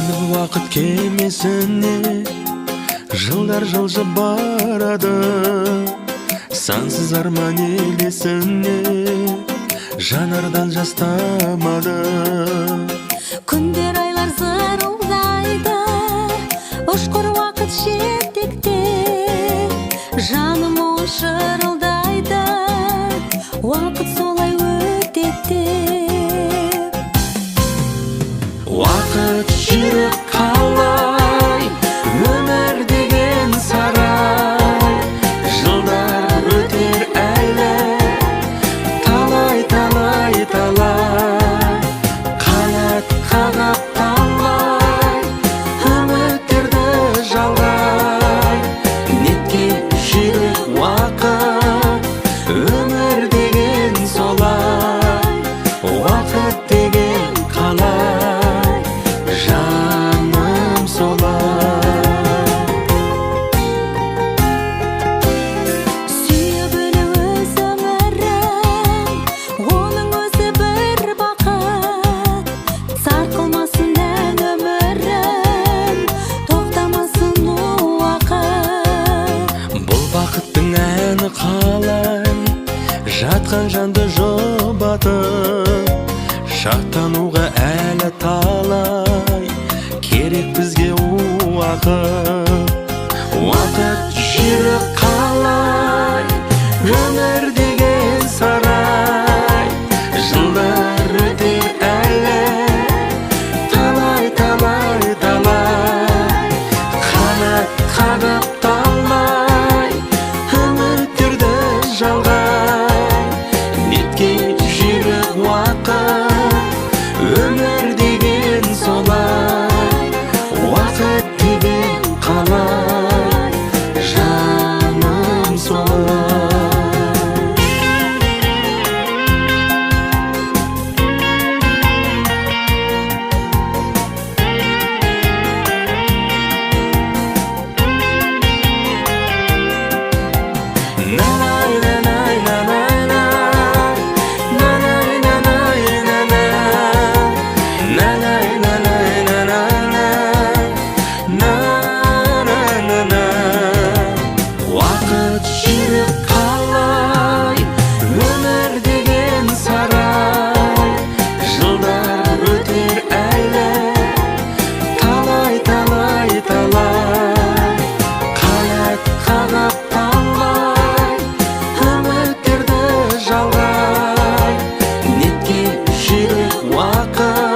Мініп уақыт кемесіне жылдар жылжып барады, сансыз арман елесіне жанардан жас тамады. Күндер айлар зырылдайды, ұшқыр уақыт шеттекте, жаным шырылдайды, уақыт солай өтеді. Уақыт жүріп қалай, өмір деген сарай, жылдар өтер әлі, талай, талай, талай, қанат қағып талай, үміттерді жалғай, неткен жүрек уақыт, өмір деген солай, уақыт деген қалай, жаным солай. Сүйе білу өз өмірім, оның өзі бір бақыт, сарқылмасын ән өмірім, тоқтамасын уақыт. Бұл бақыттың әні қалай, жатқан жанды жұбатып, шаттануға әлі талай, керек бізге уақыт. Уақыт жүріп қалай, өмір деген сарай, жылдар өтер әлі, талай, талай, талай, қанат қағып талай, үміттерді жалғай, неткен жүрек уақыт, өмір деген солай, уақыт деген қалай, жаным солай. Уақыт жүріп қалай, өмір деген сарай, жылдар өтер әлі, талай, талай, талай, қанат қағып талай, үміттерді жалғай, неткен жүрек уақыт.